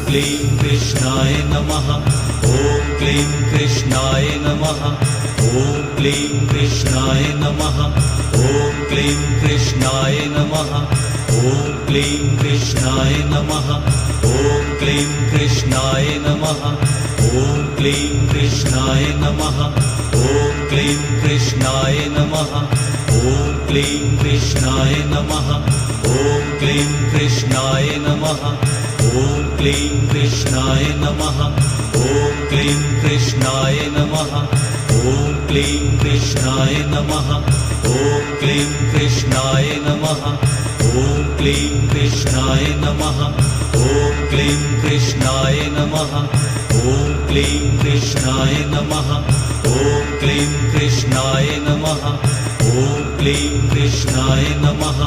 क्लीं कृष्णाय नमः। ॐ क्लीं कृष्णाय नमः। ॐ क्लीं कृष्णाय नमः। ॐ क्लीं कृष्णाय नमः। ॐ क्लीं कृष्णाय नमः। ॐ क्लीं कृष्णाय नमः। ॐ क्लीं कृष्णाय नमः। ॐ क्लीं कृष्णाय नमः। ॐ क्लीं कृष्णाय नमः। ॐ क्लीं कृष्णाय नमः। ॐ क्लीं कृष्णाय नमः। ॐ क्लीं कृष्णाय नमः। ॐ क्लीं कृष्णाय नमः। ॐ क्लीं कृष्णाय नमः। ॐ क्लीं कृष्णाय नमः। ॐ क्लीं कृष्णाय नमः। ॐ क्लीं कृष्णाय नमः। ॐ क्लीं कृष्णाय नमः। ॐ क्लीं कृष्णाय नमः।